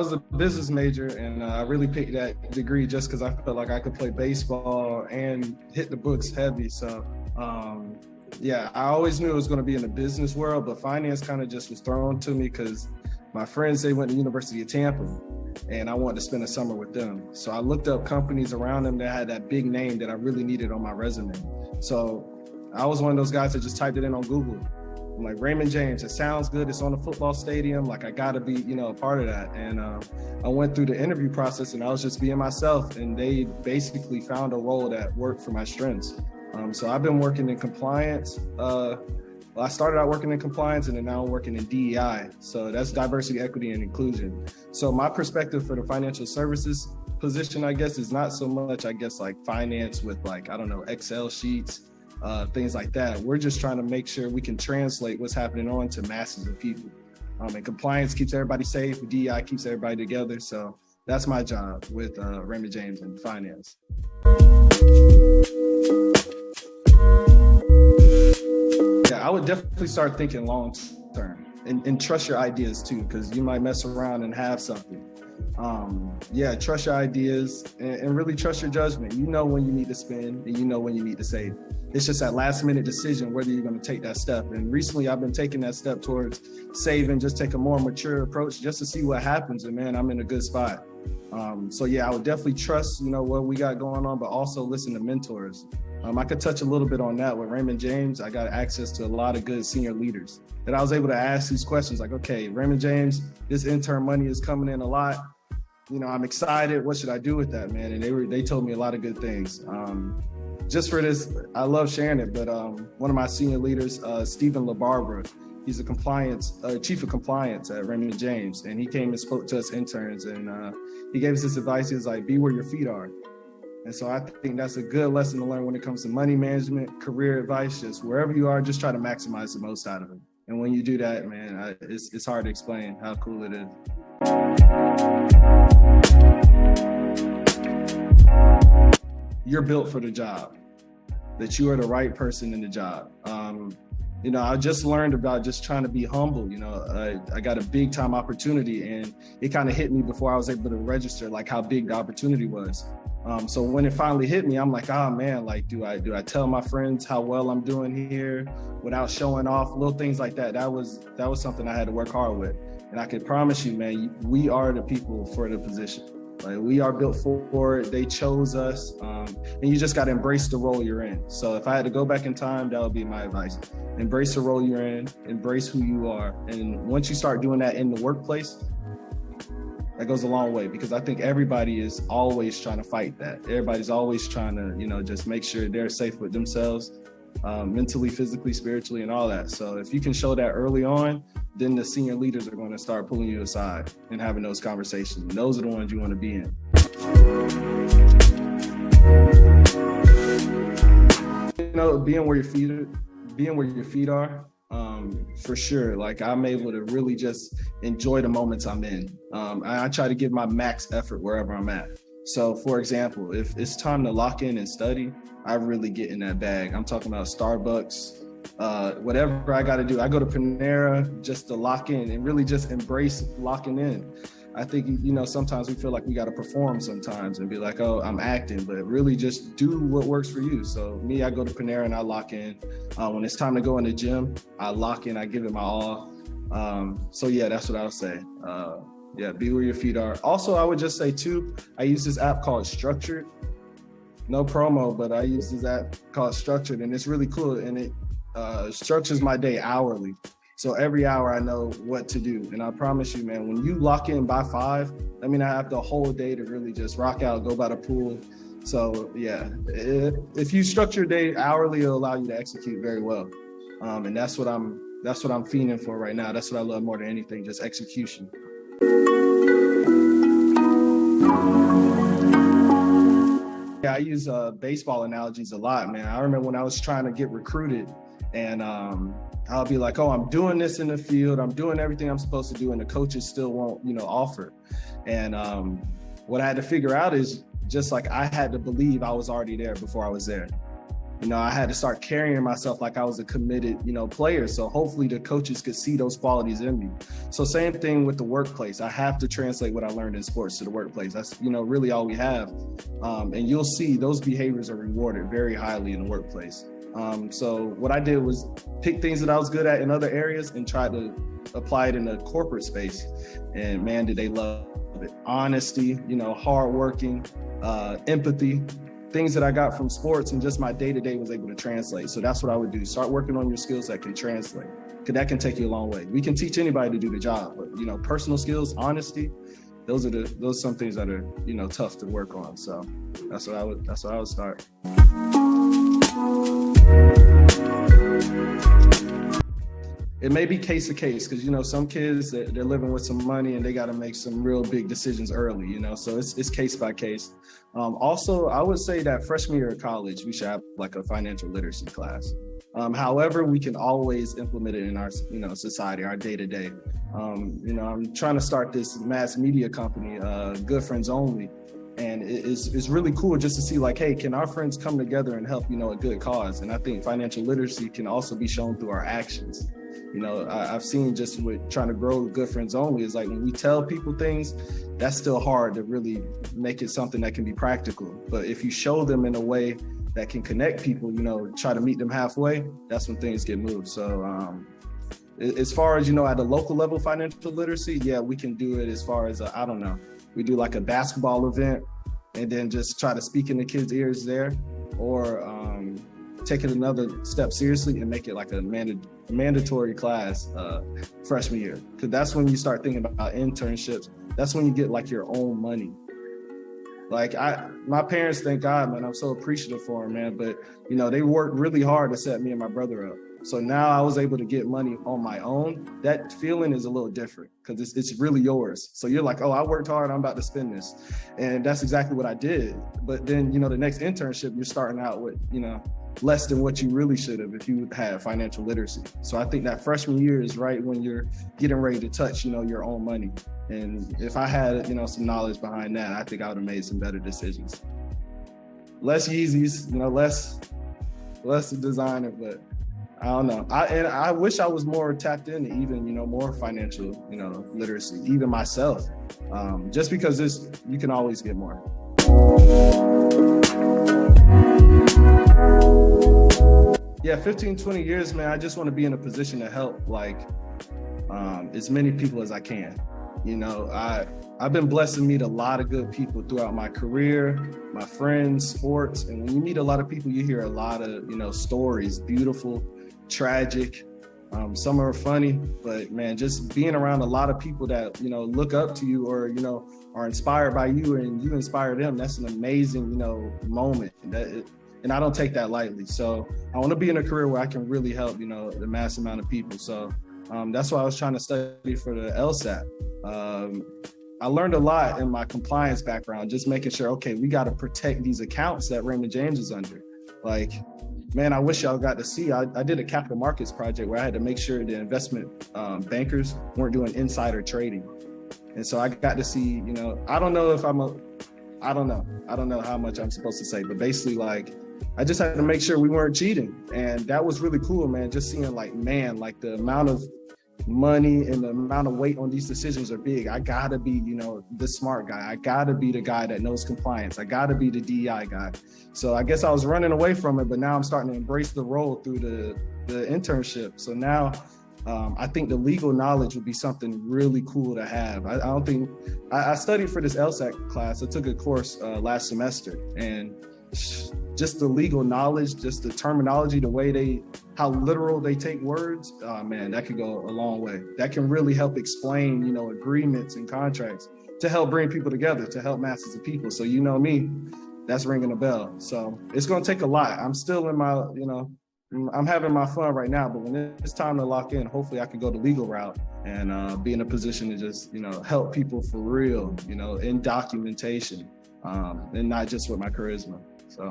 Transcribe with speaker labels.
Speaker 1: was a business major, and I really picked that degree just because I felt like I could play baseball and hit the books heavy. So, yeah, I always knew it was going to be in the business world, but finance kind of just was thrown to me because my friends, they went to University of Tampa, and I wanted to spend a summer with them. So I looked up companies around them that had that big name that I really needed on my resume. So I was one of those guys that just typed it in on Google. I'm like, Raymond James, it sounds good. It's on a football stadium. Like, I got to be, a part of that. And I went through the interview process, and I was just being myself. And they basically found a role that worked for my strengths. So I've been working in compliance. I started out working in compliance, and then now I'm working in DEI. So that's diversity, equity, and inclusion. So my perspective for the financial services position, I guess, is not so much, like finance with Excel sheets, things like that. We're just trying to make sure we can translate what's happening on to masses of people. And compliance keeps everybody safe. DEI keeps everybody together. So that's my job with Raymond James in finance. Yeah, I would definitely start thinking long term and trust your ideas too, because you might mess around and have something. Trust your ideas and really trust your judgment. You know when you need to spend and you know when you need to save. It's just that last minute decision whether you're going to take that step. And recently I've been taking that step towards saving, just take a more mature approach just to see what happens. And man, I'm in a good spot. I would definitely trust, what we got going on, but also listen to mentors. I could touch a little bit on that. With Raymond James, I got access to a lot of good senior leaders that I was able to ask these questions like, okay, Raymond James, this intern money is coming in a lot. I'm excited. What should I do with that, man? And they told me a lot of good things. Just for this, I love sharing it, but one of my senior leaders, Stephen LaBarbera, he's a chief of compliance at Raymond James. And he came and spoke to us interns, and he gave us this advice. He was like, be where your feet are. And so I think that's a good lesson to learn when it comes to money management, career advice. Just wherever you are, just try to maximize the most out of it. And when you do that, man, it's hard to explain how cool it is. You're built for the job, that you are the right person in the job. I just learned about just trying to be humble. I got a big time opportunity, and it kind of hit me before I was able to register, like how big the opportunity was. So when it finally hit me, I'm like, oh man, like, do I tell my friends how well I'm doing here without showing off? Little things like that. That was something I had to work hard with. And I can promise you, man, we are the people for the position. Like, we are built for it. They chose us. And you just got to embrace the role you're in. So if I had to go back in time, that would be my advice. Embrace the role you're in, embrace who you are. And once you start doing that in the workplace, that goes a long way, because I think everybody is always trying to fight that. Everybody's always trying to, just make sure they're safe with themselves, mentally, physically, spiritually, and all that. So if you can show that early on, then the senior leaders are going to start pulling you aside and having those conversations. And those are the ones you want to be in. Being where your feet are, for sure. Like, I'm able to really just enjoy the moments I'm in. I try to give my max effort wherever I'm at. So for example, if it's time to lock in and study, I really get in that bag. I'm talking about Starbucks, whatever I got to do. I go to Panera just to lock in and really just embrace locking in. I think, sometimes we feel like we got to perform sometimes and be like, oh, I'm acting, but really just do what works for you. So me, I go to Panera and I lock in. When it's time to go in the gym, I lock in, I give it my all. That's what I would say. Be where your feet are. Also, I would just say too, I use this app called Structured. No promo, but I use this app called Structured, and it's really cool. And it structures my day hourly. So every hour I know what to do. And I promise you, man, when you lock in by 5, I have the whole day to really just rock out, go by the pool. So yeah, if you structure your day hourly, it'll allow you to execute very well. And that's what I'm fiending for right now. That's what I love more than anything, just execution. Yeah, I use baseball analogies a lot, man. I remember when I was trying to get recruited, and I'll be like, oh, I'm doing this in the field. I'm doing everything I'm supposed to do, and the coaches still won't, offer. And what I had to figure out is just like I had to believe I was already there before I was there. I had to start carrying myself like I was a committed, player. So hopefully the coaches could see those qualities in me. So same thing with the workplace. I have to translate what I learned in sports to the workplace. That's, really all we have. And you'll see those behaviors are rewarded very highly in the workplace. So what I did was pick things that I was good at in other areas and try to apply it in the corporate space. And man, did they love it. Honesty, hardworking, empathy, things that I got from sports and just my day-to-day was able to translate. So that's what I would do. Start working on your skills that can translate, because that can take you a long way. We can teach anybody to do the job, but personal skills, honesty, those are some things that are, tough to work on. So that's what I would start. It may be case to case, because some kids, they're living with some money and they got to make some real big decisions early, so it's case by case. Also, I would say that freshman year of college, we should have like a financial literacy class. However, we can always implement it in our society, our day to day. I'm trying to start this mass media company, Good Friends Only. And it's really cool just to see like, hey, can our friends come together and help, a good cause? And I think financial literacy can also be shown through our actions. I've seen just with trying to grow Good Friends Only is like when we tell people things, that's still hard to really make it something that can be practical. But if you show them in a way that can connect people, try to meet them halfway, that's when things get moved. So as far as, at a local level financial literacy, yeah, we can do it as far as, we do like a basketball event and then just try to speak in the kids' ears there, or take it another step seriously and make it like a mandatory class freshman year. Because that's when you start thinking about internships. That's when you get like your own money. Like my parents, thank God, man, I'm so appreciative for them, man. But, they worked really hard to set me and my brother up. So now I was able to get money on my own. That feeling is a little different because it's really yours. So you're like, oh, I worked hard, I'm about to spend this. And that's exactly what I did. But then, the next internship, you're starting out with, less than what you really should have if you had financial literacy. So I think that freshman year is right when you're getting ready to touch, your own money. And if I had, some knowledge behind that, I think I would have made some better decisions. Less Yeezys, less designer, but I don't know. I wish I was more tapped into even, more financial, literacy, even myself, just because you can always get more. Yeah, 15, 20 years, man, I just want to be in a position to help as many people as I can. I've been blessed to meet a lot of good people throughout my career, my friends, sports. And when you meet a lot of people, you hear a lot of, stories, beautiful, tragic. Some are funny, but man, just being around a lot of people that, look up to you or, are inspired by you and you inspire them, that's an amazing, moment. And I don't take that lightly. So I want to be in a career where I can really help, the mass amount of people. So that's why I was trying to study for the LSAT. I learned a lot in my compliance background, just making sure, okay, we got to protect these accounts that Raymond James is under. Like, man, I wish y'all got to see, I did a capital markets project where I had to make sure the investment bankers weren't doing insider trading. And so I got to see, I don't know how much I'm supposed to say, but basically I just had to make sure we weren't cheating. And that was really cool, man. Just seeing the amount of money and the amount of weight on these decisions are big. I gotta be, the smart guy. I gotta be the guy that knows compliance. I gotta be the DEI guy. So I guess I was running away from it, but now I'm starting to embrace the role through the internship. So now I think the legal knowledge would be something really cool to have. I studied for this LSAT class. I took a course last semester, and just the legal knowledge, just the terminology, the way how literal they take words, man, that could go a long way. That can really help explain, agreements and contracts to help bring people together, to help masses of people. So me, that's ringing a bell. So it's going to take a lot. I'm still in my, I'm having my fun right now, but when it's time to lock in, hopefully I can go the legal route and be in a position to just, help people for real, in documentation, and not just with my charisma. So.